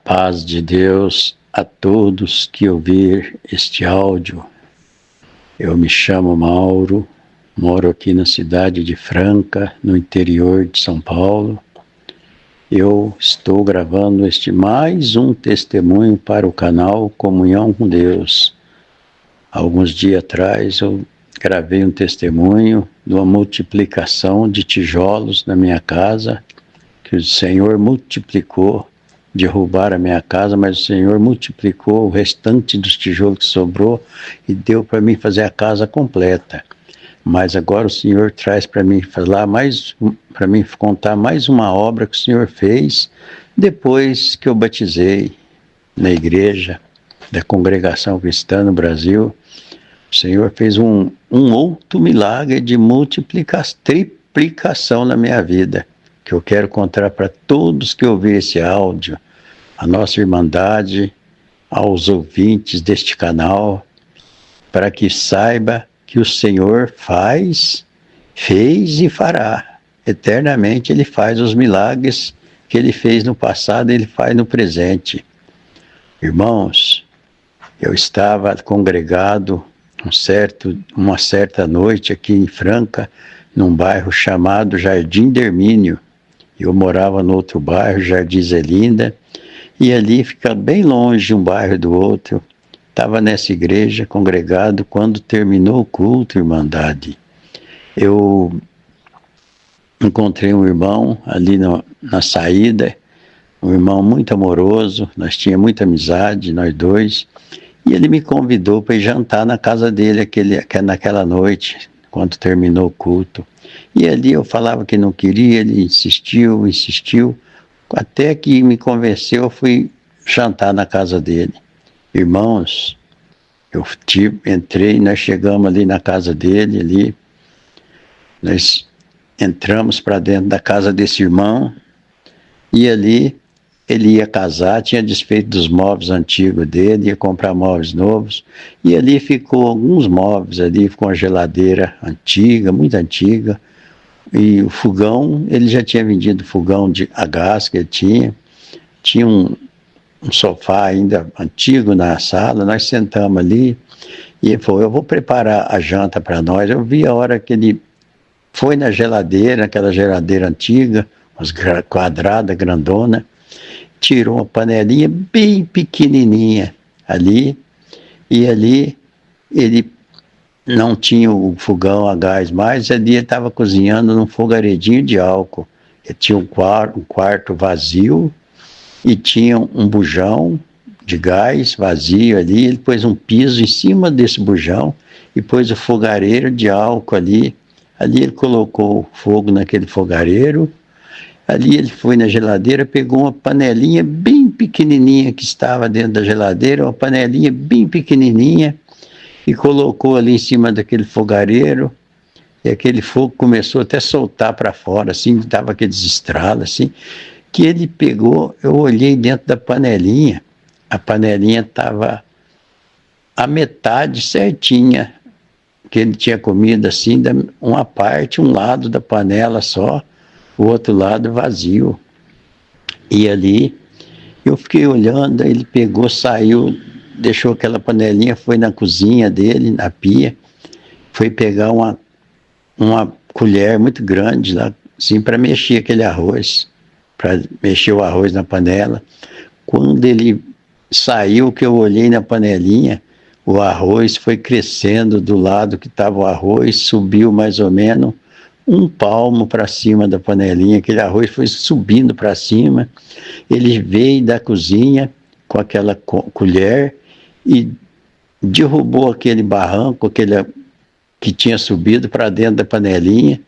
Paz de Deus a todos que ouvir este áudio. Eu me chamo Mauro, moro aqui na cidade de Franca, no interior de São Paulo. Eu estou gravando mais um testemunho para o canal Comunhão com Deus. Alguns dias atrás eu gravei um testemunho de uma multiplicação de tijolos na minha casa, que o Senhor multiplicou. Derrubaram a minha casa, mas o Senhor multiplicou o restante dos tijolos que sobrou e deu para mim fazer a casa completa. Mas agora o Senhor traz para mim para mim contar mais uma obra que o Senhor fez depois que eu batizei na igreja da Congregação Cristã no Brasil. O Senhor fez um outro milagre de triplicação na minha vida, que eu quero contar para todos que ouvirem esse áudio, a nossa irmandade, aos ouvintes deste canal, para que saiba que o Senhor fez e fará. Eternamente Ele faz os milagres que Ele fez no passado, Ele faz no presente. Irmãos, eu estava congregado uma certa noite aqui em Franca, num bairro chamado Jardim de Hermínio. Eu morava no outro bairro, Jardim Zelinda, e ali fica bem longe um bairro do outro. Estava nessa igreja congregado quando terminou o culto, irmandade. Eu encontrei um irmão ali na saída, um irmão muito amoroso, nós tínhamos muita amizade, nós dois, e ele me convidou para ir jantar na casa dele naquela noite, quando terminou o culto. E ali eu falava que não queria, ele insistiu, até que me convenceu, eu fui jantar na casa dele. Irmãos, eu entrei, nós chegamos ali na casa dele, ali, nós entramos para dentro da casa desse irmão, e ali ele ia casar, tinha desfeito dos móveis antigos dele, ia comprar móveis novos, e ali ficou alguns móveis, ali ficou uma geladeira antiga, muito antiga, e o fogão, ele já tinha vendido o fogão a gás que ele tinha um sofá ainda antigo na sala, nós sentamos ali, e ele falou, eu vou preparar a janta para nós. Eu vi a hora que ele foi na geladeira, aquela geladeira antiga, quadrada, grandona, tirou uma panelinha bem pequenininha ali, e ali ele não tinha o fogão a gás mais, ali ele estava cozinhando num fogaredinho de álcool. Ele tinha um quarto vazio e tinha um bujão de gás vazio ali, ele pôs um piso em cima desse bujão e pôs o fogareiro de álcool ali. Ali ele colocou fogo naquele fogareiro. Ali ele foi na geladeira, pegou uma panelinha bem pequenininha que estava dentro da geladeira, uma panelinha bem pequenininha, e colocou ali em cima daquele fogareiro, e aquele fogo começou até a soltar para fora, assim, dava aqueles estralos, assim, que ele pegou, eu olhei dentro da panelinha, a panelinha estava a metade certinha, que ele tinha comido assim, uma parte, um lado da panela só, o outro lado vazio. E ali eu fiquei olhando, ele pegou, saiu, deixou aquela panelinha, foi na cozinha dele, na pia, foi pegar uma colher muito grande lá, assim, para mexer aquele arroz, para mexer o arroz na panela. Quando ele saiu, que eu olhei na panelinha, o arroz foi crescendo do lado que estava o arroz, subiu mais ou menos um palmo para cima da panelinha, aquele arroz foi subindo para cima. Ele veio da cozinha com aquela colher e derrubou aquele barranco que tinha subido para dentro da panelinha,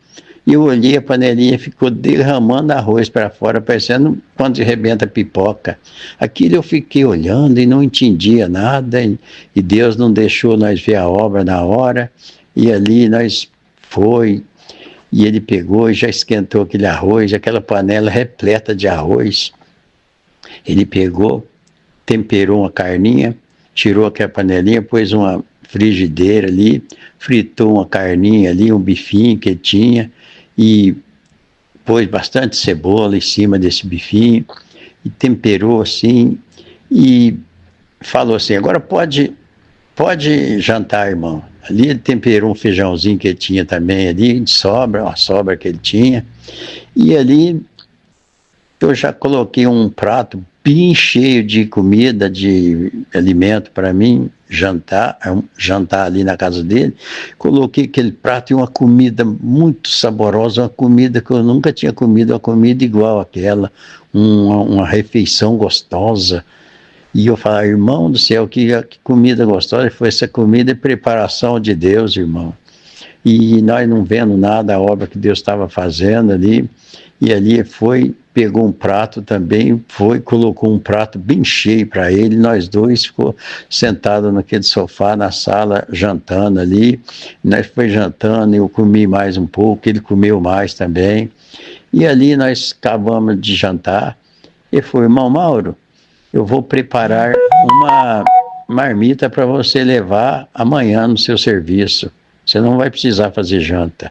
e eu olhei, a panelinha ficou derramando arroz para fora, parecendo quando rebenta pipoca. Aquilo eu fiquei olhando e não entendia nada, e Deus não deixou nós ver a obra na hora, e ali e ele pegou e já esquentou aquele arroz, aquela panela repleta de arroz. Ele pegou, temperou uma carninha, tirou aquela panelinha, pôs uma frigideira ali, fritou uma carninha ali, um bifinho que ele tinha, e pôs bastante cebola em cima desse bifinho, e temperou assim, e falou assim, agora pode jantar, irmão. Ali ele temperou um feijãozinho que ele tinha também ali, de sobra, uma sobra que ele tinha. E ali eu já coloquei um prato bem cheio de comida, de alimento para mim, jantar ali na casa dele. Coloquei aquele prato e uma comida muito saborosa, uma comida que eu nunca tinha comido, uma comida igual àquela, uma refeição gostosa. E eu falei, irmão do céu, que comida gostosa foi essa comida e preparação de Deus, irmão. E nós não vendo nada, a obra que Deus estava fazendo ali, e ali pegou um prato também, colocou um prato bem cheio para ele, nós dois ficou sentados naquele sofá, na sala, jantando ali, nós foi jantando, eu comi mais um pouco, ele comeu mais também, e ali nós acabamos de jantar, e foi, irmão Mauro, eu vou preparar uma marmita para você levar amanhã no seu serviço. Você não vai precisar fazer janta.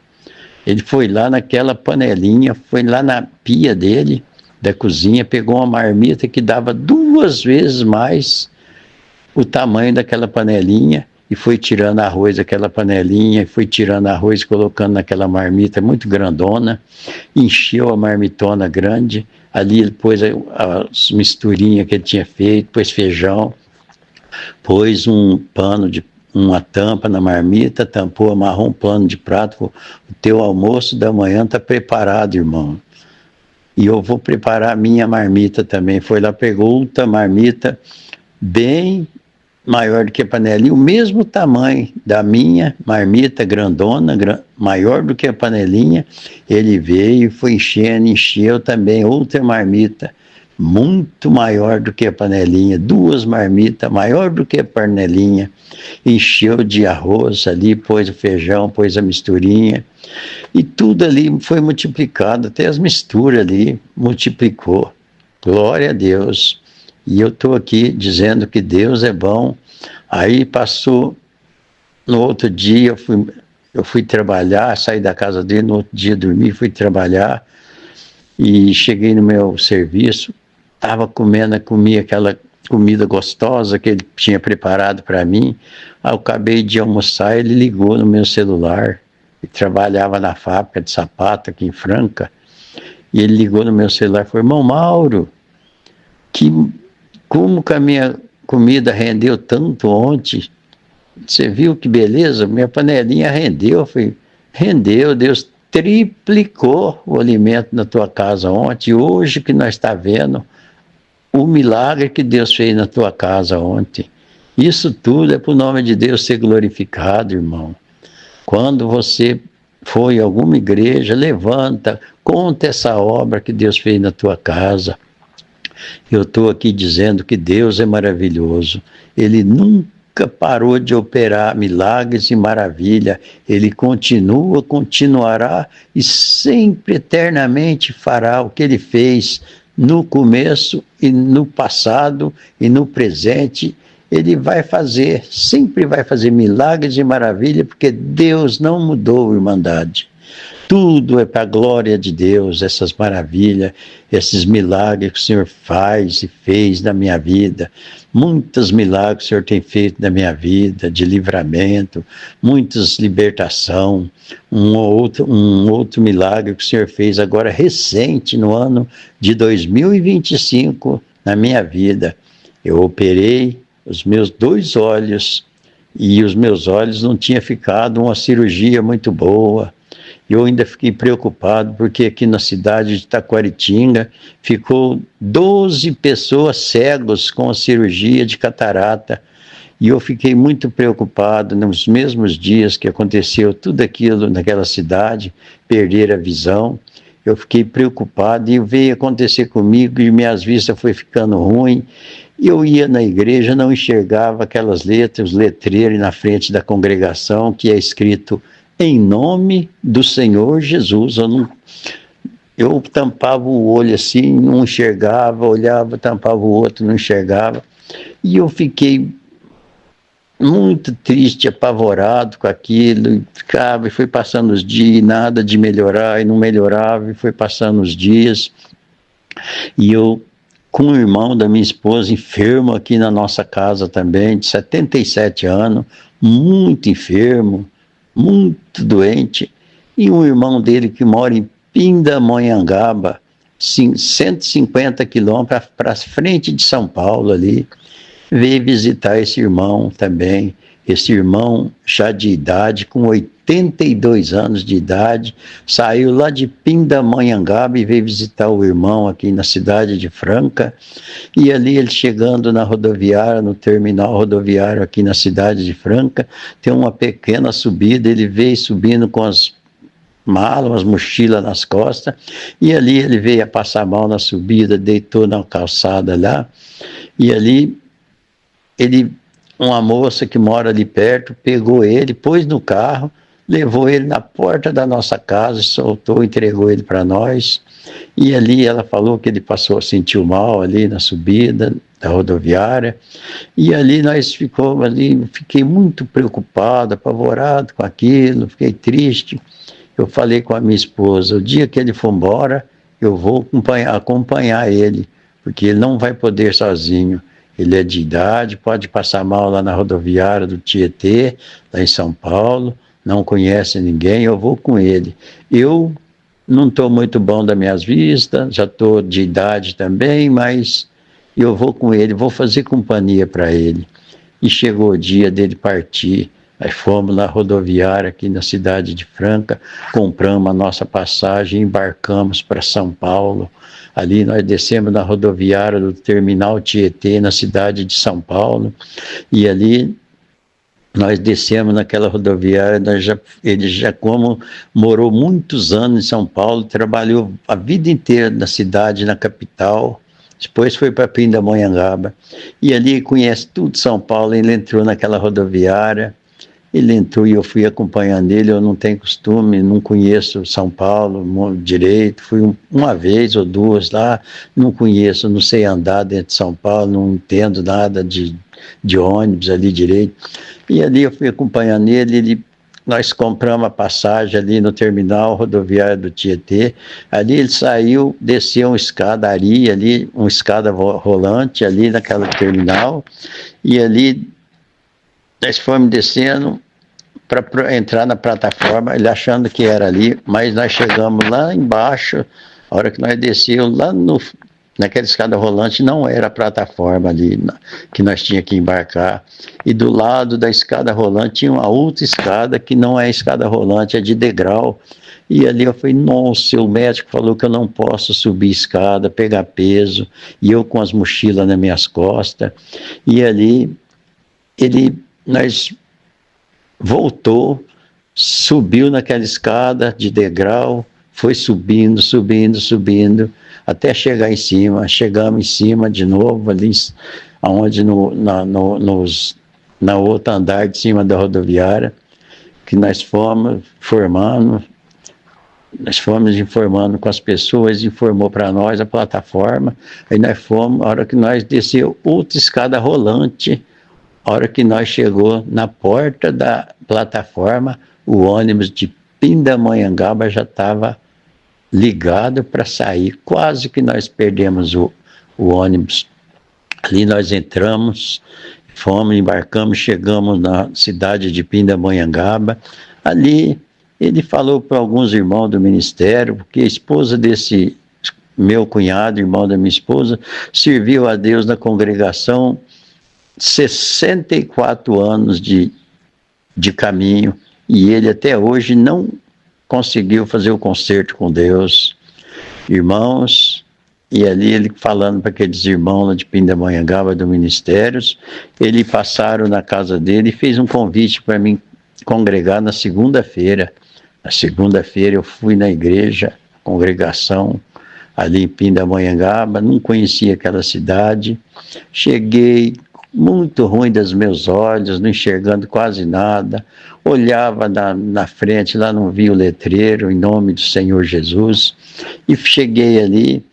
Ele foi lá naquela panelinha, foi lá na pia dele, da cozinha, pegou uma marmita que dava 2 vezes mais o tamanho daquela panelinha e foi tirando arroz daquela panelinha, foi tirando arroz, colocando naquela marmita muito grandona, encheu a marmitona grande, ali ele pôs as misturinhas que ele tinha feito, pôs feijão, pôs uma tampa na marmita, tampou, amarrou um pano de prato, o teu almoço da manhã está preparado, irmão. E eu vou preparar a minha marmita também. Foi lá, pegou outra marmita bem maior do que a panelinha, o mesmo tamanho da minha marmita grandona, maior do que a panelinha, ele veio e foi encheu também outra marmita, muito maior do que a panelinha, 2 marmitas, maior do que a panelinha, encheu de arroz ali, pôs o feijão, pôs a misturinha, e tudo ali foi multiplicado, até as misturas ali multiplicou, glória a Deus. E eu estou aqui dizendo que Deus é bom. Aí passou, no outro dia eu fui trabalhar, saí da casa dele, no outro dia dormi, fui trabalhar e cheguei no meu serviço, comi aquela comida gostosa que ele tinha preparado para mim. Aí eu acabei de almoçar, ele ligou no meu celular, ele trabalhava na fábrica de sapato aqui em Franca, e ele ligou no meu celular e falou, irmão Mauro, como que a minha comida rendeu tanto ontem? Você viu que beleza? Minha panelinha rendeu. Rendeu, Deus triplicou o alimento na tua casa ontem. Hoje que nós está vendo o milagre que Deus fez na tua casa ontem. Isso tudo é para o nome de Deus ser glorificado, irmão. Quando você for em alguma igreja, levanta, conta essa obra que Deus fez na tua casa. Eu estou aqui dizendo que Deus é maravilhoso. Ele nunca parou de operar milagres e maravilha. Ele continuará e sempre eternamente fará o que ele fez no começo e no passado e no presente. Ele vai fazer, sempre vai fazer milagres e maravilha, porque Deus não mudou, irmandade. Tudo é para a glória de Deus, essas maravilhas, esses milagres que o Senhor faz e fez na minha vida. Muitos milagres que o Senhor tem feito na minha vida, de livramento, muitas libertação. Um outro milagre que o Senhor fez agora recente, no ano de 2025, na minha vida. Eu operei os meus 2 olhos e os meus olhos não tinham ficado uma cirurgia muito boa. Eu ainda fiquei preocupado, porque aqui na cidade de Taquaritinga ficou 12 pessoas cegos com a cirurgia de catarata. E eu fiquei muito preocupado nos mesmos dias que aconteceu tudo aquilo naquela cidade, perder a visão. Eu fiquei preocupado e veio acontecer comigo e minhas vistas foi ficando ruim. Eu ia na igreja, não enxergava aquelas letras, os letreiros na frente da congregação que é escrito em nome do Senhor Jesus. Eu tampava o olho assim, não enxergava, olhava, tampava o outro, não enxergava. E eu fiquei muito triste, apavorado com aquilo, e foi passando os dias, nada de melhorar, e não melhorava, e foi passando os dias. E eu com o irmão da minha esposa enfermo aqui na nossa casa também, de 77 anos, muito enfermo, muito doente, e um irmão dele que mora em Pindamonhangaba, 150 quilômetros para frente de São Paulo ali, veio visitar esse irmão também, esse irmão já de idade, com 82 anos de idade, saiu lá de Pindamonhangaba e veio visitar o irmão aqui na cidade de Franca, e ali ele chegando na rodoviária, no terminal rodoviário aqui na cidade de Franca, tem uma pequena subida, ele veio subindo com as malas, umas mochilas nas costas, e ali ele veio a passar mal na subida, deitou na calçada lá, e ali uma moça que mora ali perto, pegou ele, pôs no carro, levou ele na porta da nossa casa, soltou, entregou ele para nós, e ali ela falou que ele sentiu mal ali na subida da rodoviária, e ali nós ficamos ali, fiquei muito preocupado, apavorado com aquilo, fiquei triste. Eu falei com a minha esposa, o dia que ele for embora, eu vou acompanhar ele, porque ele não vai poder sozinho. Ele é de idade, pode passar mal lá na rodoviária do Tietê, lá em São Paulo, não conhece ninguém, eu vou com ele. Eu não estou muito bom das minhas vistas, já estou de idade também, mas eu vou com ele, vou fazer companhia para ele. E chegou o dia dele partir. Aí fomos na rodoviária aqui na cidade de Franca, compramos a nossa passagem, embarcamos para São Paulo. Ali nós descemos na rodoviária do terminal Tietê, na cidade de São Paulo, e ali nós descemos naquela rodoviária, ele já como morou muitos anos em São Paulo, trabalhou a vida inteira na cidade, na capital, depois foi para Pindamonhangaba, e ali conhece tudo São Paulo, ele entrou naquela rodoviária, ele entrou e eu fui acompanhando ele, eu não tenho costume, não conheço São Paulo direito, fui uma vez ou duas lá, não conheço, não sei andar dentro de São Paulo, não entendo nada de ônibus ali direito. E ali eu fui acompanhando ele, nós compramos a passagem ali no terminal rodoviário do Tietê, ali ele saiu, desceu uma escadaria ali, uma escada rolante ali naquela terminal, e ali nós fomos descendo para entrar na plataforma, ele achando que era ali, mas nós chegamos lá embaixo, a hora que nós descemos lá naquela escada rolante, não era a plataforma ali que nós tínhamos que embarcar, e do lado da escada rolante tinha uma outra escada que não é escada rolante, é de degrau, e ali eu falei, nossa, o médico falou que eu não posso subir escada, pegar peso, e eu com as mochilas nas minhas costas, e ali nós voltou, subiu naquela escada de degrau, foi subindo, até chegar em cima. Chegamos em cima de novo, ali onde na outra andar de cima da rodoviária, que nós fomos informando com as pessoas, informou para nós a plataforma, aí nós fomos, a hora que nós desceu outra escada rolante, a hora que nós chegou na porta da plataforma, o ônibus de Pindamonhangaba já estava ligado para sair. Quase que nós perdemos o ônibus. Ali nós entramos, embarcamos, chegamos na cidade de Pindamonhangaba. Ali ele falou para alguns irmãos do ministério, porque a esposa desse meu cunhado, irmão da minha esposa, serviu a Deus na congregação 64 anos de caminho, e ele até hoje não conseguiu fazer o concerto com Deus. Irmãos, e ali ele falando para aqueles irmãos lá de Pindamonhangaba do Ministérios, eles passaram na casa dele e fez um convite para mim congregar na segunda-feira. Na segunda-feira eu fui na igreja, congregação, ali em Pindamonhangaba, não conhecia aquela cidade, cheguei muito ruim dos meus olhos, não enxergando quase nada, olhava na frente, lá não via o letreiro, em nome do Senhor Jesus, e cheguei ali,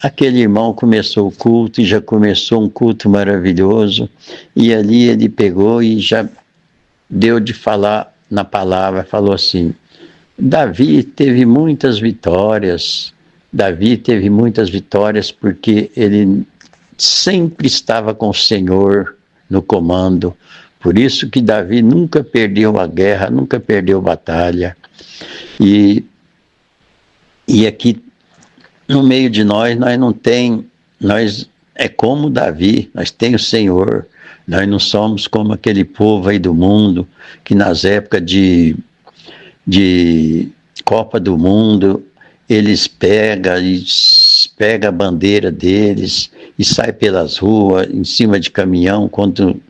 aquele irmão começou o culto, e já começou um culto maravilhoso, e ali ele pegou e já deu de falar na palavra, falou assim, Davi teve muitas vitórias, Davi teve muitas vitórias porque ele sempre estava com o Senhor no comando. Por isso que Davi nunca perdeu a guerra, nunca perdeu batalha. E aqui no meio de nós não tem, nós é como Davi, nós temos o Senhor. Nós não somos como aquele povo aí do mundo que nas épocas de Copa do Mundo eles pegam a bandeira deles e sai pelas ruas, em cima de caminhão, quando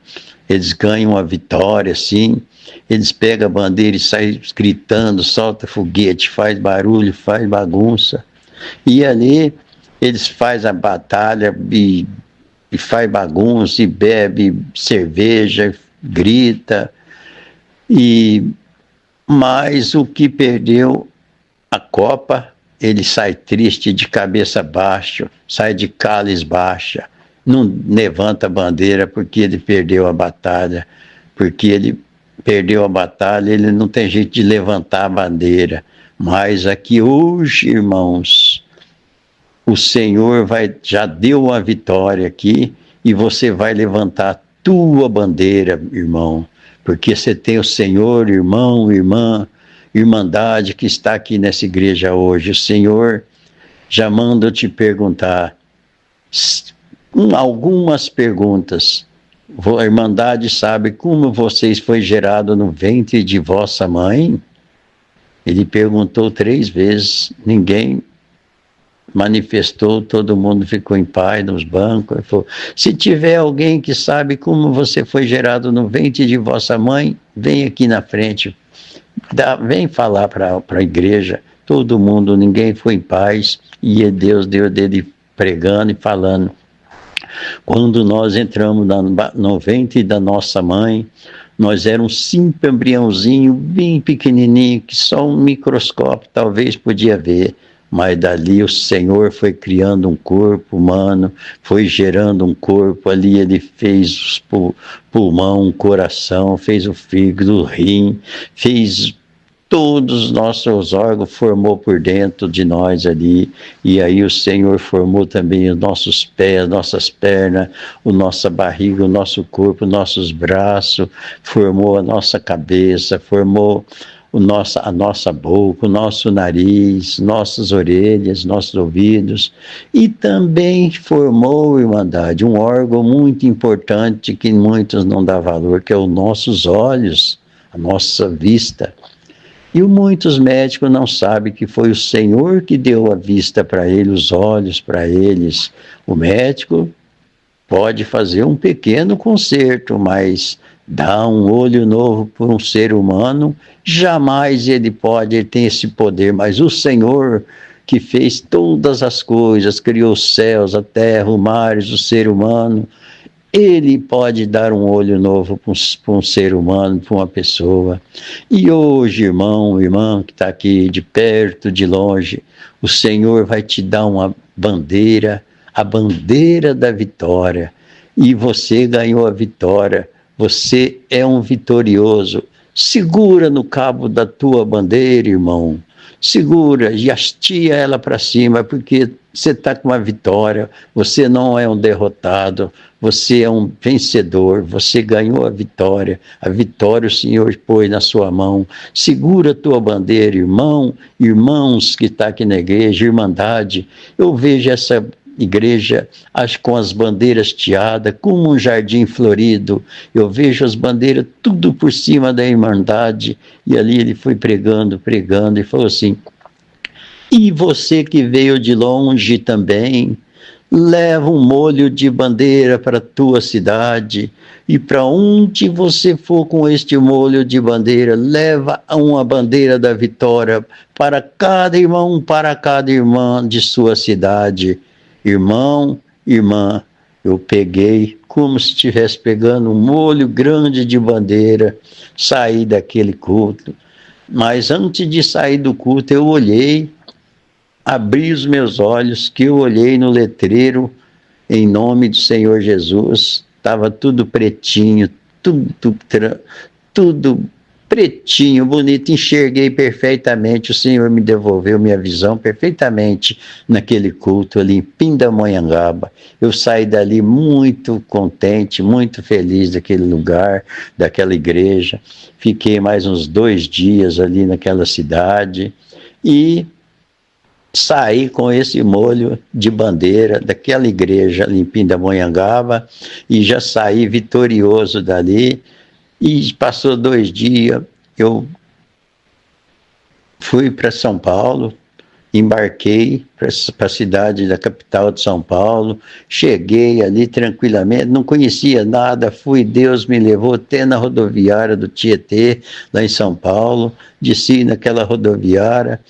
eles ganham a vitória, assim, eles pegam a bandeira e saem gritando, solta foguete, faz barulho, faz bagunça. E ali eles fazem a batalha e faz bagunça, e bebe cerveja, grita. Mas o que perdeu a Copa, ele sai triste, de cabeça baixa, sai de cálice baixa, não levanta a bandeira porque ele perdeu a batalha, ele não tem jeito de levantar a bandeira. Mas aqui hoje, irmãos, o Senhor já deu a vitória aqui, e você vai levantar a tua bandeira, irmão, porque você tem o Senhor, irmão, irmã, irmandade que está aqui nessa igreja hoje. O Senhor já manda eu te perguntar algumas perguntas. A Irmandade sabe como vocês foi gerado no ventre de vossa mãe? Ele perguntou 3 vezes, ninguém manifestou, todo mundo ficou em paz nos bancos. Ele falou, se tiver alguém que sabe como você foi gerado no ventre de vossa mãe, vem aqui na frente, vem falar para a igreja. Todo mundo, ninguém foi em paz, e Deus deu dele pregando e falando. Quando nós entramos no ventre da nossa mãe, nós éramos 5 embriãozinho bem pequenininho, que só um microscópio talvez podia ver. Mas dali o Senhor foi criando um corpo humano, foi gerando um corpo ali, ele fez os pulmão, o coração, fez o fígado, o rim, fez todos os nossos órgãos, formou por dentro de nós ali, e aí o Senhor formou também os nossos pés, nossas pernas, a nossa barriga, o nosso corpo, nossos braços, formou a nossa cabeça, formou a nossa boca, o nosso nariz, nossas orelhas, nossos ouvidos, e também formou, Irmandade, um órgão muito importante que muitos não dão valor, que é os nossos olhos, a nossa vista. E muitos médicos não sabem que foi o Senhor que deu a vista para eles, os olhos para eles. O médico pode fazer um pequeno conserto, mas dar um olho novo para um ser humano, jamais ele tem esse poder. Mas o Senhor, que fez todas as coisas, criou os céus, a terra, os mares, o ser humano, ele pode dar um olho novo para um ser humano, para uma pessoa. E hoje, irmão, irmã que está aqui de perto, de longe, o Senhor vai te dar uma bandeira, a bandeira da vitória. E você ganhou a vitória. Você é um vitorioso. Segura no cabo da tua bandeira, irmão. Segura e hastia ela para cima, porque você está com uma vitória. Você não é um derrotado. Você é um vencedor. Você ganhou a vitória. A vitória o Senhor pôs na sua mão. Segura a tua bandeira, irmão, irmãos que está aqui na igreja, Irmandade. Eu vejo essa igreja, com as bandeiras tiadas, como um jardim florido. Eu vejo as bandeiras tudo por cima da Irmandade, e ali ele foi pregando, e falou assim, e você que veio de longe também, leva um molho de bandeira para a tua cidade, e para onde você for com este molho de bandeira, leva uma bandeira da vitória para cada irmão, para cada irmã de sua cidade. Irmão, irmã, eu peguei como se estivesse pegando um molho grande de bandeira, saí daquele culto. Mas antes de sair do culto, eu olhei, abri os meus olhos, que eu olhei no letreiro, em nome do Senhor Jesus, estava tudo pretinho, tudo pretinho, bonito, enxerguei perfeitamente, o Senhor me devolveu minha visão perfeitamente naquele culto ali em Pindamonhangaba. Eu saí dali muito contente, muito feliz daquele lugar, daquela igreja. Fiquei mais uns 2 dias ali naquela cidade e saí com esse molho de bandeira daquela igreja ali em Pindamonhangaba e já saí vitorioso dali. E passou 2 dias, eu fui para São Paulo, embarquei para a cidade da capital de São Paulo, cheguei ali tranquilamente, não conhecia nada, Deus me levou até na rodoviária do Tietê, lá em São Paulo, desci naquela rodoviária,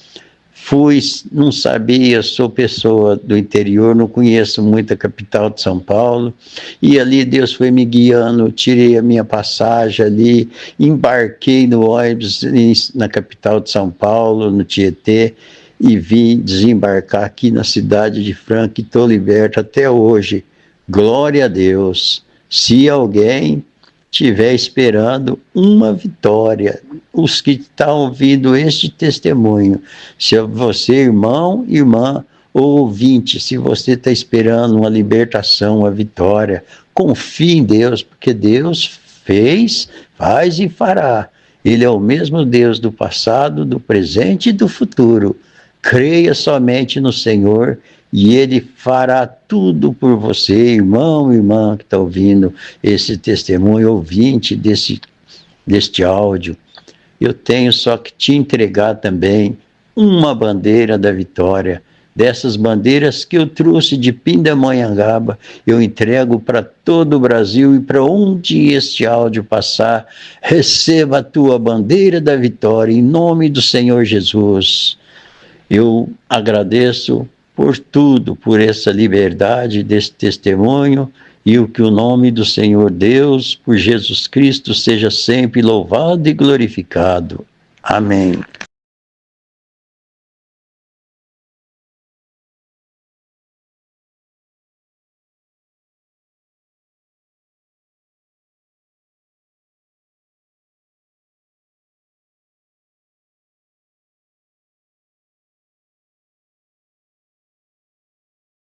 fui, não sabia, sou pessoa do interior, não conheço muito a capital de São Paulo, e ali Deus foi me guiando, tirei a minha passagem ali, embarquei no ônibus na capital de São Paulo, no Tietê, e vim desembarcar aqui na cidade de Franca e estou liberto até hoje. Glória a Deus. Se alguém estiver esperando uma vitória, os que estão ouvindo este testemunho, se você, irmão, irmã, ou ouvinte, se você está esperando uma libertação, uma vitória, confie em Deus, porque Deus fez, faz e fará. Ele é o mesmo Deus do passado, do presente e do futuro. Creia somente no Senhor e Ele fará tudo por você, irmão, irmã que está ouvindo esse testemunho, ouvinte deste áudio. Eu tenho só que te entregar também uma bandeira da vitória. Dessas bandeiras que eu trouxe de Pindamonhangaba, eu entrego para todo o Brasil e para onde este áudio passar, receba a tua bandeira da vitória, em nome do Senhor Jesus. Eu agradeço por tudo, por essa liberdade desse testemunho, e o que o nome do Senhor Deus, por Jesus Cristo, seja sempre louvado e glorificado. Amém.